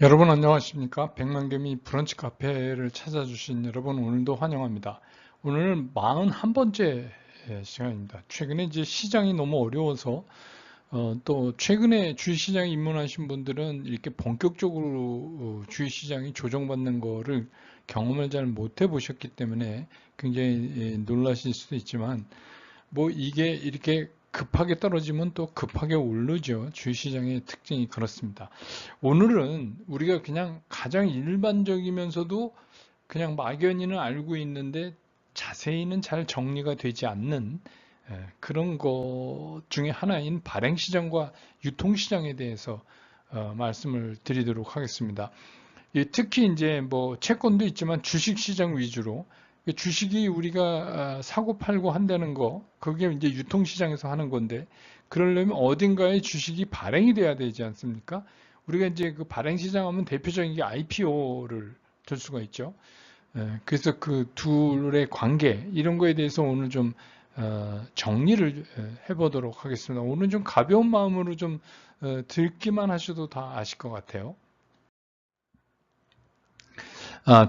여러분 안녕하십니까? 백만개미 브런치 카페를 찾아주신 여러분 오늘도 환영합니다. 오늘은 41번째 시간입니다. 최근에 이제 시장이 너무 어려워서 또 최근에 주식시장에 입문하신 분들은 이렇게 본격적으로 주식시장이 조정받는 거를 경험을 잘 못해 보셨기 때문에 굉장히 놀라실 수도 있지만 뭐 이게 이렇게 급하게 떨어지면 또 급하게 오르죠. 주식시장의 특징이 그렇습니다. 오늘은 우리가 그냥 가장 일반적이면서도 그냥 막연히는 알고 있는데 자세히는 잘 정리가 되지 않는 그런 것 중에 하나인 발행시장과 유통시장에 대해서 말씀을 드리도록 하겠습니다. 특히 이제 뭐 채권도 있지만 주식시장 위주로 주식이 우리가 사고 팔고 한다는 거 그게 이제 유통시장에서 하는 건데 그러려면 어딘가에 주식이 발행이 돼야 되지 않습니까? 우리가 이제 그 발행시장 하면 대표적인 게 IPO를 들 수가 있죠. 그래서 그 둘의 관계 이런 거에 대해서 오늘 좀 정리를 해보도록 하겠습니다. 오늘 좀 가벼운 마음으로 좀 듣기만 하셔도 다 아실 것 같아요.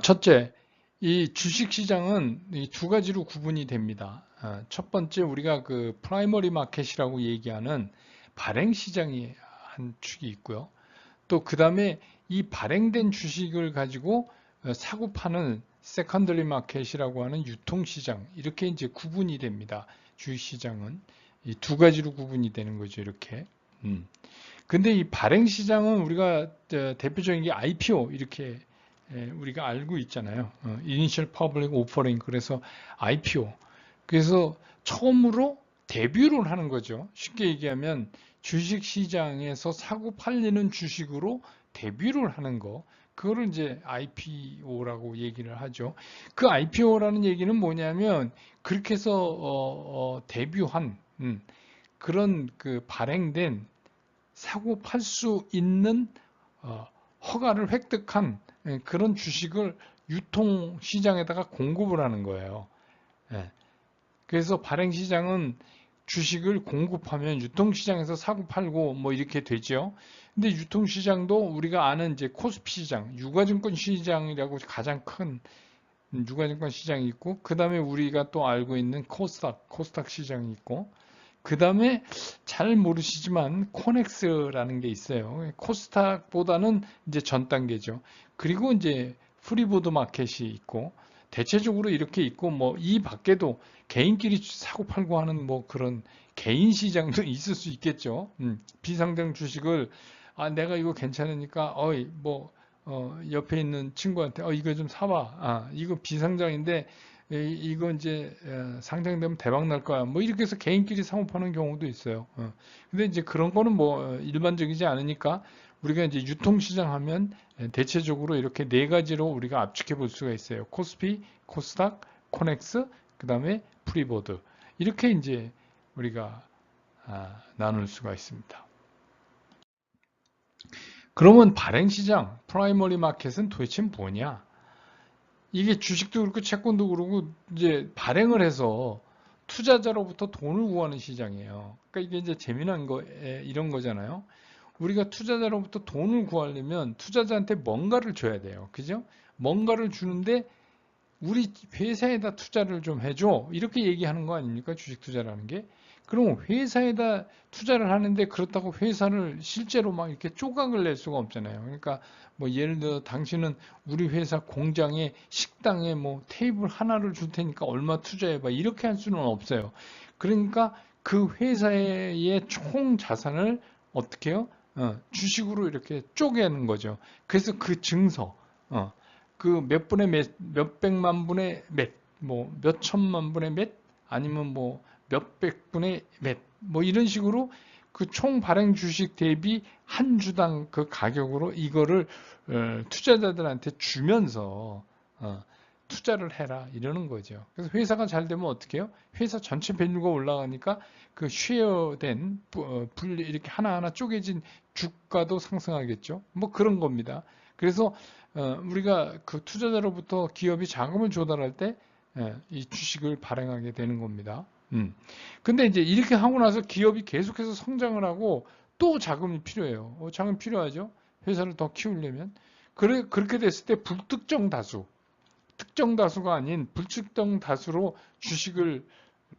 첫째, 이 주식시장은 이 두 가지로 구분이 됩니다. 첫 번째, 우리가 그 프라이머리 마켓이라고 얘기하는 발행시장이 한 축이 있고요. 또 그 다음에 이 발행된 주식을 가지고 사고 파는 세컨더리 마켓이라고 하는 유통시장, 이렇게 이제 구분이 됩니다. 주식시장은. 이 두 가지로 구분이 되는 거죠, 이렇게. 근데 이 발행시장은 우리가 대표적인 게 IPO, 이렇게 우리가 알고 있잖아요. Initial Public Offering, 그래서 IPO. 그래서 처음으로 데뷔를 하는 거죠. 쉽게 얘기하면 주식시장에서 사고 팔리는 주식으로 데뷔를 하는 거. 그거를 이제 IPO라고 얘기를 하죠. 그 IPO라는 얘기는 뭐냐면 그렇게 해서 데뷔한 그런 그 발행된 사고 팔 수 있는 허가를 획득한 그런 주식을 유통시장에다가 공급을 하는 거예요. 예. 그래서 발행시장은 주식을 공급하면 유통시장에서 사고 팔고 뭐 이렇게 되죠. 근데 유통시장도 우리가 아는 이제 코스피 시장, 유가증권 시장이라고 가장 큰 유가증권 시장이 있고, 그 다음에 우리가 또 알고 있는 코스닥 시장이 있고, 그 다음에 잘 모르시지만 코넥스라는 게 있어요. 코스닥보다는 이제 전 단계죠. 그리고 이제 프리보드 마켓이 있고 대체적으로 이렇게 있고 뭐 이 밖에도 개인끼리 사고 팔고 하는 뭐 그런 개인 시장도 있을 수 있겠죠. 비상장 주식을 내가 이거 괜찮으니까 어이 뭐 옆에 있는 친구한테 이거 좀 사봐. 이거 비상장인데 이거 이제 상장되면 대박 날 거야. 뭐 이렇게 해서 개인끼리 사모파는 경우도 있어요. 근데 이제 그런 거는 뭐 일반적이지 않으니까 우리가 이제 유통시장 하면 대체적으로 이렇게 네 가지로 우리가 압축해 볼 수가 있어요. 코스피, 코스닥, 코넥스, 그 다음에 프리보드. 이렇게 이제 우리가 나눌 수가 있습니다. 그러면 발행시장, 프라이머리 마켓은 도대체 뭐냐? 이게 주식도 그렇고 채권도 그렇고 이제 발행을 해서 투자자로부터 돈을 구하는 시장이에요. 그러니까 이게 이제 재미난 거 이런 거잖아요. 우리가 투자자로부터 돈을 구하려면 투자자한테 뭔가를 줘야 돼요. 그죠? 뭔가를 주는데 우리 회사에다 투자를 좀 해줘. 이렇게 얘기하는 거 아닙니까? 주식 투자라는 게. 그럼 회사에다 투자를 하는데 그렇다고 회사를 실제로 막 이렇게 조각을 낼 수가 없잖아요. 그러니까 뭐 예를 들어 당신은 우리 회사 공장에 식당에 뭐 테이블 하나를 줄 테니까 얼마 투자해봐. 이렇게 할 수는 없어요. 그러니까 그 회사의 총 자산을 어떻게 해요? 주식으로 이렇게 쪼개는 거죠. 그래서 그 증서, 그 몇 분의 몇 백만 분의 몇, 뭐 몇 천만 분의 몇, 아니면 뭐 몇백 분의 몇, 뭐 이런 식으로 그 총 발행 주식 대비 한 주당 그 가격으로 이거를 투자자들한테 주면서 투자를 해라 이러는 거죠. 그래서 회사가 잘 되면 어떻게 해요? 회사 전체 밸류가 올라가니까 그 쉐어된 분리 이렇게 하나하나 쪼개진 주가도 상승하겠죠. 뭐 그런 겁니다. 그래서 우리가 그 투자자로부터 기업이 자금을 조달할 때 이 주식을 발행하게 되는 겁니다. 근데 이제 이렇게 하고 나서 기업이 계속해서 성장을 하고 또 자금이 필요해요. 자금 필요하죠. 회사를 더 키우려면. 그렇게 됐을 때 불특정 다수, 특정 다수가 아닌 불특정 다수로 주식을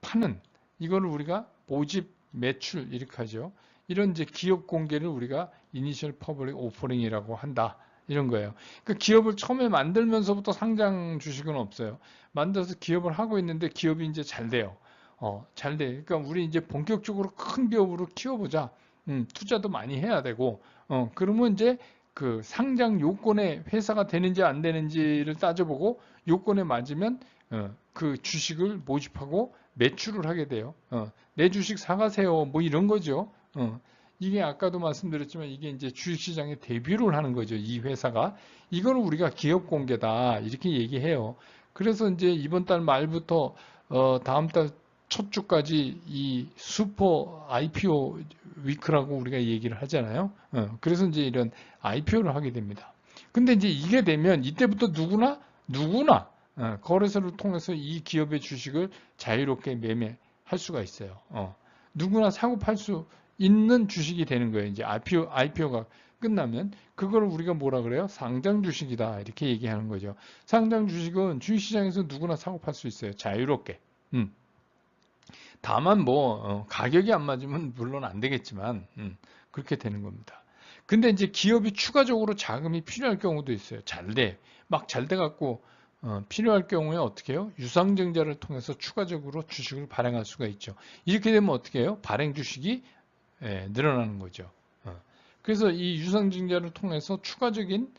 파는, 이거를 우리가 모집, 매출 이렇게 하죠. 이런 이제 기업 공개를 우리가 이니셜 퍼블릭 오퍼링이라고 한다. 이런 거예요. 그러니까 기업을 처음에 만들면서부터 상장 주식은 없어요. 만들어서 기업을 하고 있는데 기업이 이제 잘 돼요. 잘 돼. 그러니까 우리 이제 본격적으로 큰 기업으로 키워보자. 투자도 많이 해야 되고, 그러면 이제 그 상장 요건에 회사가 되는지 안 되는지를 따져보고 요건에 맞으면 그 주식을 모집하고 매출을 하게 돼요. 내 주식 사가세요. 뭐 이런 거죠. 이게 아까도 말씀드렸지만 이게 이제 주식시장에 데뷔를 하는 거죠. 이 회사가. 이거를 우리가 기업 공개다. 이렇게 얘기해요. 그래서 이제 이번 달 말부터 다음 달 첫 주까지 이 슈퍼 IPO 위크라고 우리가 얘기를 하잖아요. 그래서 이제 이런 IPO를 하게 됩니다. 근데 이제 이게 되면 이때부터 누구나 거래소를 통해서 이 기업의 주식을 자유롭게 매매할 수가 있어요. 누구나 사고 팔 수 있는 주식이 되는 거예요. 이제 IPO가 끝나면 그걸 우리가 뭐라 그래요? 상장 주식이다 이렇게 얘기하는 거죠. 상장 주식은 주식시장에서 누구나 사고 팔 수 있어요. 자유롭게. 다만 뭐 가격이 안 맞으면 물론 안 되겠지만 그렇게 되는 겁니다. 근데 이제 기업이 추가적으로 자금이 필요할 경우도 있어요. 막 잘 돼 갖고 필요할 경우에 어떻게 해요? 유상증자를 통해서 추가적으로 주식을 발행할 수가 있죠. 이렇게 되면 어떻게 해요? 발행 주식이 늘어나는 거죠. 그래서 이 유상증자를 통해서 추가적인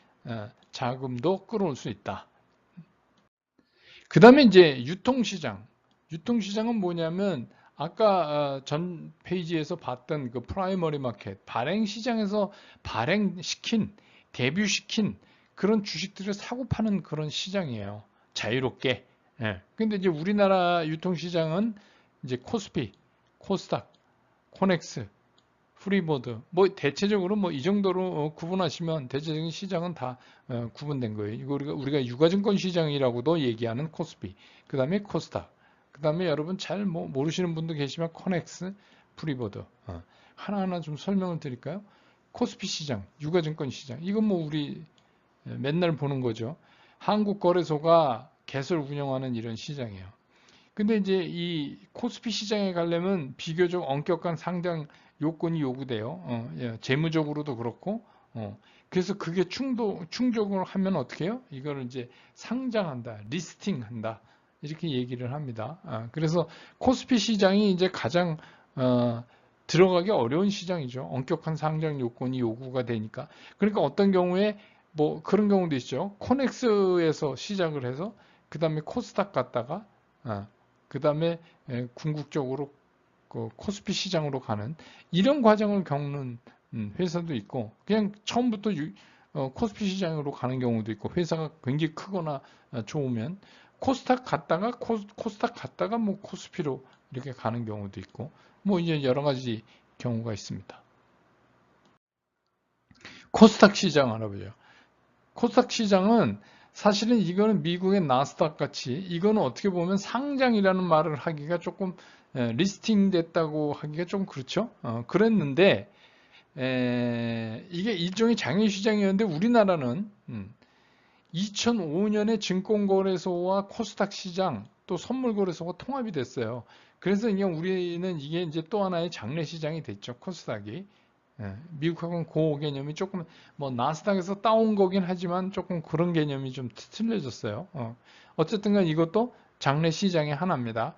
자금도 끌어올 수 있다. 그 다음에 이제 유통시장. 유통시장은 뭐냐면 아까 전 페이지에서 봤던 그 프라이머리 마켓, 발행시장에서 발행시킨, 데뷔시킨 그런 주식들을 사고 파는 그런 시장이에요. 자유롭게. 예. 근데 이제 우리나라 유통시장은 이제 코스피, 코스닥, 코넥스, 프리보드, 뭐 대체적으로 뭐 이 정도로 구분하시면 대체적인 시장은 다 구분된 거예요. 이거 우리가 유가증권 시장이라고도 얘기하는 코스피, 그 다음에 코스닥, 그 다음에 여러분 잘 모르시는 분도 계시면 코넥스, 프리보드 하나하나 좀 설명을 드릴까요? 코스피 시장, 유가증권 시장, 이건 뭐 우리 맨날 보는 거죠. 한국거래소가 개설 운영하는 이런 시장이에요. 근데 이제 이 코스피 시장에 가려면 비교적 엄격한 상장 요건이 요구돼요. 예, 재무적으로도 그렇고. 그래서 그게 충족을 하면 어떻게 해요? 이거를 이제 상장한다, 리스팅한다. 이렇게 얘기를 합니다. 그래서 코스피 시장이 이제 가장 들어가기 어려운 시장이죠. 엄격한 상장 요건이 요구가 되니까. 그러니까 어떤 경우에 뭐 그런 경우도 있죠. 코넥스에서 시작을 해서 그 다음에 코스닥 갔다가 그 다음에 궁극적으로 그 코스피 시장으로 가는 이런 과정을 겪는 회사도 있고 그냥 처음부터 코스피 시장으로 가는 경우도 있고 회사가 굉장히 크거나 좋으면 코스닥 갔다가 뭐 코스피로 이렇게 가는 경우도 있고 뭐 이제 여러 가지 경우가 있습니다. 코스닥 시장 알아보죠. 코스닥 시장은 사실은 이거는 미국의 나스닥 같이 이거는 어떻게 보면 상장이라는 말을 하기가 조금 리스팅 됐다고 하기가 좀 그렇죠. 그랬는데 이게 일종의 장외시장이었는데 우리나라는 2005년에 증권거래소와 코스닥 시장 또 선물거래소가 통합이 됐어요. 그래서 그냥 우리는 이게 이제 또 하나의 장례시장이 됐죠. 코스닥이. 미국하고는 그 개념이 조금 뭐 나스닥에서 따온 거긴 하지만 조금 그런 개념이 좀 틀려졌어요. 어쨌든 간 이것도 장내 시장의 하나입니다.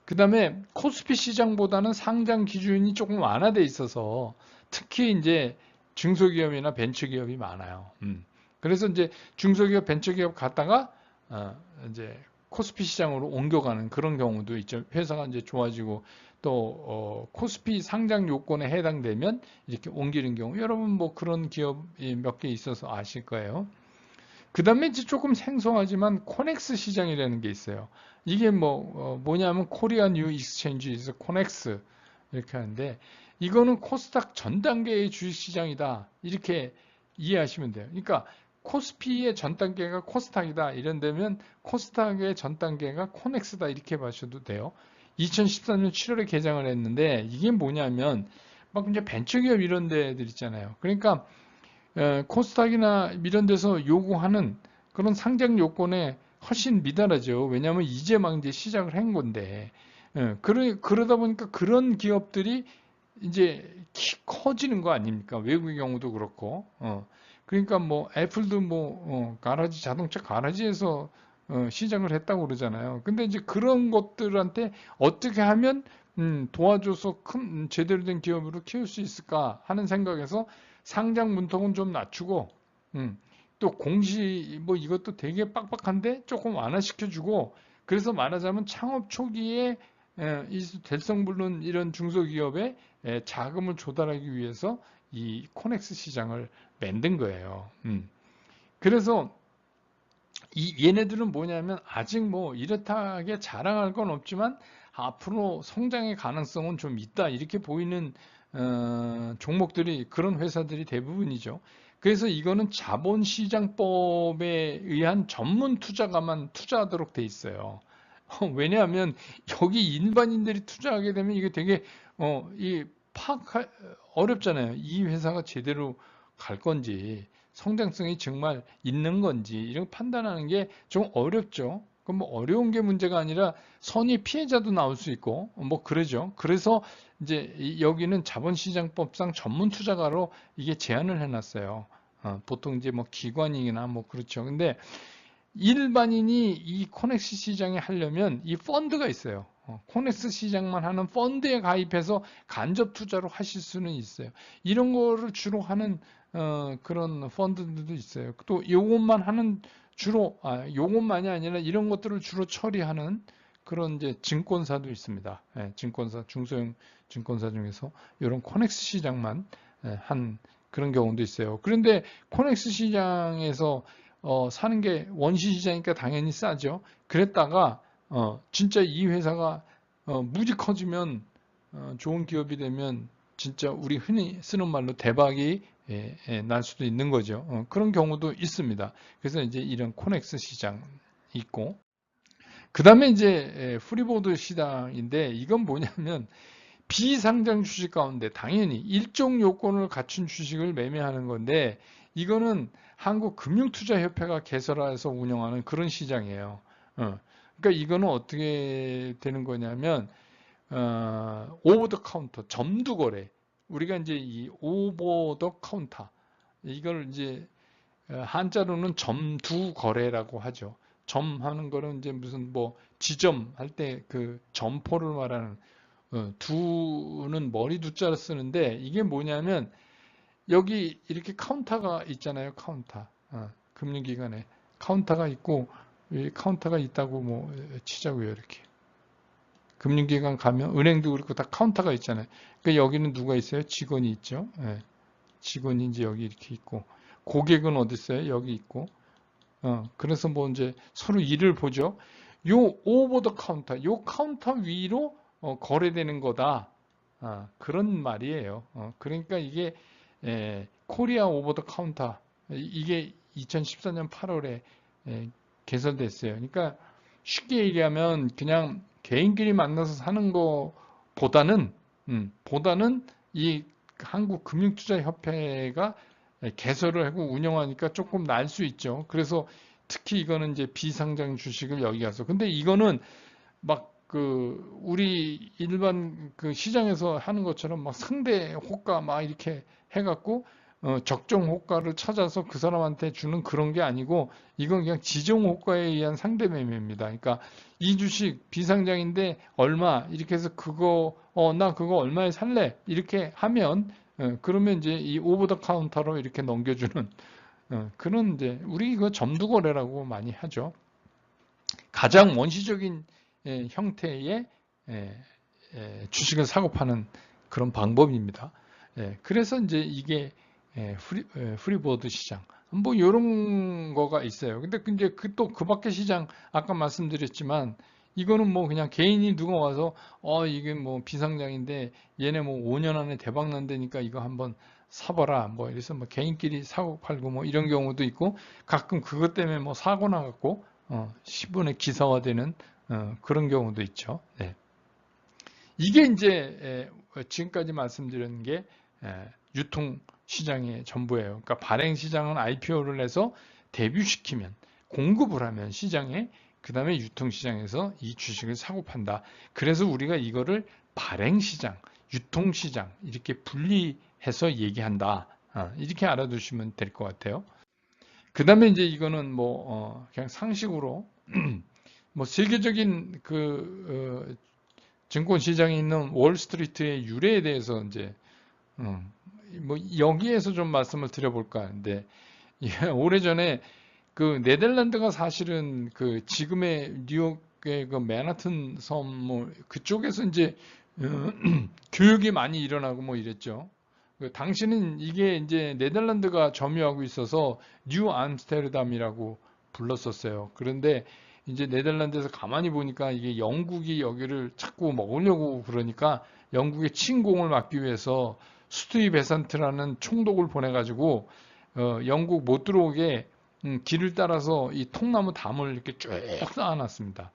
그 다음에 코스피 시장보다는 상장 기준이 조금 완화돼 있어서 특히 이제 중소기업이나 벤처기업이 많아요. 그래서 이제 중소기업, 벤처기업 갔다가 이제 코스피 시장으로 옮겨가는 그런 경우도 있죠. 회사가 이제 좋아지고 또 코스피 상장 요건에 해당되면 이렇게 옮기는 경우 여러분 뭐 그런 기업이 몇 개 있어서 아실 거예요. 그 다음에 이제 조금 생소하지만 코넥스 시장이라는 게 있어요. 이게 뭐냐면 코리아 뉴 익스체인지에서 코넥스 이렇게 하는데 이거는 코스닥 전 단계의 주식시장이다 이렇게 이해하시면 돼요. 그러니까 코스피의 전 단계가 코스닥이다 이런 데면 코스닥의 전 단계가 코넥스다 이렇게 봐셔도 돼요. 2014년 7월에 개장을 했는데 이게 뭐냐면 막 이제 벤처기업 이런 데들 있잖아요. 그러니까 코스닥이나 이런 데서 요구하는 그런 상장 요건에 훨씬 미달하죠. 왜냐하면 이제 막 이제 시작을 한 건데. 그러다 보니까 그런 기업들이 이제 커지는 거 아닙니까? 외국의 경우도 그렇고. 그러니까 뭐 애플도 뭐 가라지 자동차 가라지에서 시작을 했다고 그러잖아요. 근데 이제 그런 것들한테 어떻게 하면 도와줘서 큰 제대로 된 기업으로 키울 수 있을까 하는 생각에서 상장 문턱은 좀 낮추고 또 공시 뭐 이것도 되게 빡빡한데 조금 완화시켜주고 그래서 말하자면 창업 초기에 이 될성부른 이런 중소기업에 자금을 조달하기 위해서 이 코넥스 시장을 만든 거예요. 그래서 얘네들은 뭐냐면 아직 뭐 이렇다하게 자랑할 건 없지만 앞으로 성장의 가능성은 좀 있다 이렇게 보이는 종목들이 그런 회사들이 대부분이죠. 그래서 이거는 자본시장법에 의한 전문 투자가만 투자하도록 돼 있어요. 왜냐하면 여기 일반인들이 투자하게 되면 이게 되게 이 파악 어렵잖아요. 이 회사가 제대로 갈 건지 성장성이 정말 있는 건지 이런 거 판단하는 게 좀 어렵죠. 그럼 뭐 어려운 게 문제가 아니라 선의 피해자도 나올 수 있고 뭐 그러죠. 그래서 이제 여기는 자본시장법상 전문 투자가로 이게 제한을 해놨어요. 보통 이제 뭐 기관이나 뭐 그렇죠. 근데 일반인이 이 코넥스 시장에 하려면 이 펀드가 있어요. 코넥스 시장만 하는 펀드에 가입해서 간접 투자로 하실 수는 있어요. 이런 거를 주로 하는 그런 펀드들도 있어요. 또 요것만 하는 주로 요것만이 아니라 이런 것들을 주로 처리하는 그런 이제 증권사도 있습니다. 증권사 중소형 증권사 중에서 이런 코넥스 시장만 한 그런 경우도 있어요. 그런데 코넥스 시장에서 사는 게 원시 시장이니까 당연히 싸죠. 그랬다가 진짜 이 회사가 무지 커지면 좋은 기업이 되면 진짜 우리 흔히 쓰는 말로 대박이 날 수도 있는 거죠. 그런 경우도 있습니다. 그래서 이제 이런 코넥스 시장 있고 그 다음에 이제 프리보드 시장인데 이건 뭐냐면 비상장 주식 가운데 당연히 일종 요건을 갖춘 주식을 매매하는 건데 이거는 한국금융투자협회가 개설해서 운영하는 그런 시장이에요. 그러니까 이거는 어떻게 되는 거냐면 오버 더 카운터 점두 거래. 우리가 이제 이 오버 더 카운터 이걸 이제 한자로는 점두 거래라고 하죠. 점하는 거는 이제 무슨 뭐 지점 할 때 그 점포를 말하는 두는 머리 두자를 쓰는데 이게 뭐냐면 여기 이렇게 카운터가 있잖아요. 카운터. 금융기관에 카운터가 있고 이 카운터가 있다고 뭐 치자고요. 이렇게. 금융기관 가면 은행도 그렇고 다 카운터가 있잖아요. 그러니까 여기는 누가 있어요? 직원이 있죠. 직원이 이제 여기 이렇게 있고 고객은 어디 있어요? 여기 있고. 그래서 뭐 이제 서로 일을 보죠. 요 오버 더 카운터, 요 카운터 위로 거래되는 거다. 그런 말이에요. 그러니까 이게 코리아 오버 더 카운터 이게 2014년 8월에 개설됐어요. 그러니까 쉽게 얘기하면 그냥 개인끼리 만나서 사는 보다는 이 한국금융투자협회가 개설을 하고 운영하니까 조금 날 수 있죠. 그래서 특히 이거는 이제 비상장 주식을 여기 가서 근데 이거는 막 그 우리 일반 그 시장에서 하는 것처럼 막 상대 호가 막 이렇게 해갖고 적정 호가를 찾아서 그 사람한테 주는 그런 게 아니고 이건 그냥 지정 호가에 의한 상대 매매입니다. 그러니까 이 주식 비상장인데 얼마 이렇게 해서 그거 나 그거 얼마에 살래 이렇게 하면 그러면 이제 이 오버 더 카운터로 이렇게 넘겨주는 그런 이제 우리 이거 점두 거래라고 많이 하죠. 가장 원시적인 형태의 주식을 사고 파는 그런 방법입니다. 그래서 이제 이게 프리보드 시장 뭐 이런 거가 있어요. 근데 이제 그 밖에 시장 아까 말씀드렸지만 이거는 뭐 그냥 개인이 누가 와서 이게 뭐 비상장인데 얘네 뭐 5년 안에 대박 난다니까 이거 한번 사봐라 뭐 이래서 뭐 개인끼리 사고 팔고 뭐 이런 경우도 있고 가끔 그것 때문에 뭐 사고 나갖고 신문에 기사화되는 그런 경우도 있죠. 네. 이게 이제 지금까지 말씀드린 게 유통 시장의 전부예요. 그러니까 발행 시장은 IPO를 해서 데뷔시키면 공급을 하면 시장에 그 다음에 유통 시장에서 이 주식을 사고 판다. 그래서 우리가 이거를 발행 시장, 유통 시장 이렇게 분리해서 얘기한다. 이렇게 알아두시면 될 것 같아요. 그 다음에 이제 이거는 뭐 그냥 상식으로 뭐 세계적인 증권 시장에 있는 월스트리트의 유래에 대해서 이제 뭐 여기에서 좀 말씀을 드려볼까 하는데 오래전에 그 네덜란드가 사실은 그 지금의 뉴욕의 그 맨하튼 섬 뭐 그쪽에서 이제 교육이 많이 일어나고 뭐 이랬죠. 당시는 이게 이제 네덜란드가 점유하고 있어서 뉴 암스테르담이라고 불렀었어요. 그런데 이제 네덜란드에서 가만히 보니까 이게 영국이 여기를 자꾸 먹으려고 그러니까 영국의 침공을 막기 위해서 스투이 베산트라는 총독을 보내가지고 영국 못 들어오게 길을 따라서 이 통나무 담을 이렇게 쭉 쌓아놨습니다.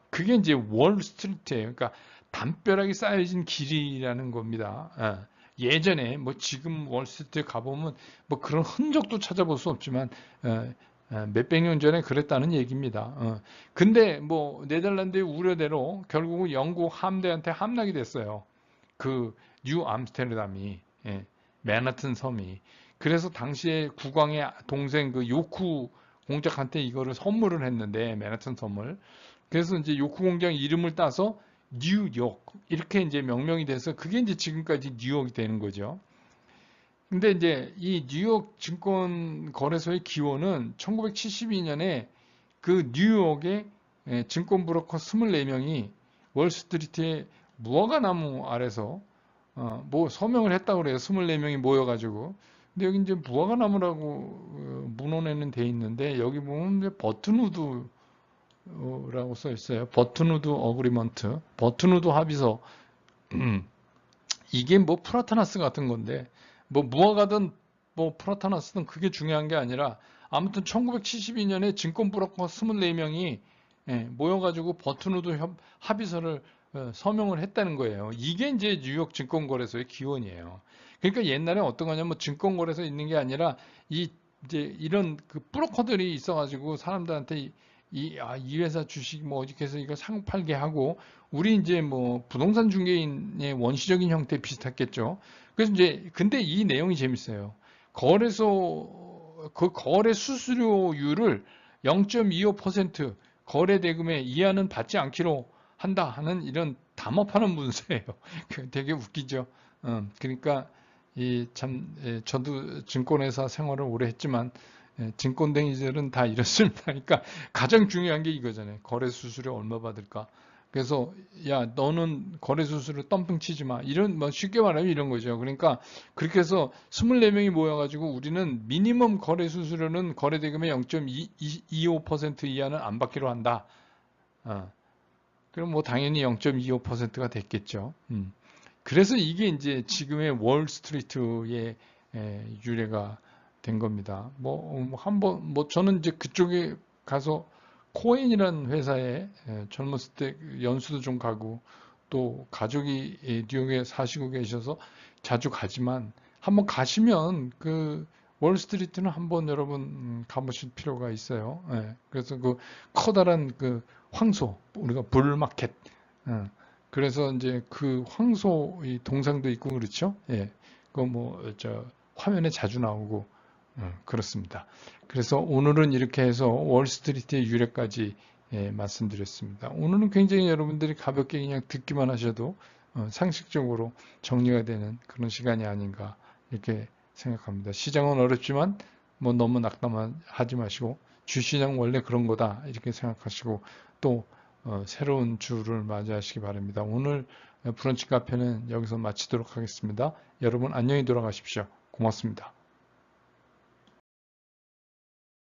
그게 이제 월스트리트예요. 그러니까 담벼락이 쌓여진 길이라는 겁니다. 예전에 뭐 지금 월스트리트 가보면 뭐 그런 흔적도 찾아볼 수 없지만 몇백 년 전에 그랬다는 얘기입니다. 근데 뭐 네덜란드의 우려대로 결국은 영국 함대한테 함락이 됐어요. 그 뉴 암스테르담이 맨하튼 섬이 그래서 당시에 국왕의 동생 그 요쿠 공작한테 이거를 선물을 했는데 맨하튼 섬을 그래서 이제 요쿠 공장 이름을 따서 뉴욕 이렇게 이제 명명이 돼서 그게 이제 지금까지 뉴욕이 되는 거죠. 근데 이제 이 뉴욕 증권 거래소의 기원은 1972년에 그 뉴욕의 증권 브로커 24명이 월스트리트의 무화과 나무 아래서 뭐 서명을 했다고 그래요. 24명이 모여가지고. 근데 여기 이제 무화과 나무라고 문헌에는 돼 있는데 여기 보면 이제 버튼우드라고 써 있어요. 버튼우드 어그리먼트, 버튼우드 합의서. 이게 뭐 프라타나스 같은 건데 뭐 무화과든 뭐 프라타나스든 그게 중요한 게 아니라 아무튼 1972년에 증권 브로커 24명이 모여가지고 버튼우드 합의서를 서명을 했다는 거예요. 이게 이제 뉴욕 증권거래소의 기원이에요. 그러니까 옛날에 어떤 거냐면 증권거래소 있는 게 아니라 이제 이런 그 브로커들이 있어가지고 사람들한테 이 회사 주식 뭐 어디 해서 이거 상 팔게 하고 우리 이제 뭐 부동산 중개인의 원시적인 형태 비슷했겠죠. 그래서 이제 근데 이 내용이 재밌어요. 거래소 그 거래 수수료율을 0.25% 거래 대금에 이하는 받지 않기로 한다 하는 이런 담합하는 문서예요. 되게 웃기죠. 그러니까 이 참 저도 증권회사 생활을 오래 했지만 증권댕이들은 다 이렇습니다. 그러니까 가장 중요한 게 이거잖아요. 거래 수수료 얼마 받을까? 그래서 야 너는 거래 수수료 덤핑 치지 마. 이런 뭐 쉽게 말하면 이런 거죠. 그러니까 그렇게 해서 24명이 모여가지고 우리는 미니멈 거래 수수료는 거래 대금의 0.25% 이하는 안 받기로 한다. 그럼 뭐 당연히 0.25%가 됐겠죠. 그래서 이게 이제 지금의 월스트리트의 유래가 된 겁니다. 뭐 한번 뭐 저는 이제 그쪽에 가서 코엔이라는 회사에 젊었을 때 연수도 좀 가고 또 가족이 뉴욕에 사시고 계셔서 자주 가지만 한번 가시면 그 월스트리트는 한번 여러분 가보실 필요가 있어요. 그래서 그 커다란 그 황소 우리가 불마켓 그래서 이제 그 황소 이 동상도 있고 그렇죠. 그 뭐 저 화면에 자주 나오고 그렇습니다. 그래서 오늘은 이렇게 해서 월스트리트의 유래까지 말씀드렸습니다. 오늘은 굉장히 여러분들이 가볍게 그냥 듣기만 하셔도 상식적으로 정리가 되는 그런 시간이 아닌가 이렇게 생각합니다. 시장은 어렵지만 뭐 너무 낙담하지 마시고 주시장 원래 그런 거다 이렇게 생각하시고 또 새로운 주를 맞이하시기 바랍니다. 오늘 브런치 카페는 여기서 마치도록 하겠습니다. 여러분 안녕히 돌아가십시오. 고맙습니다.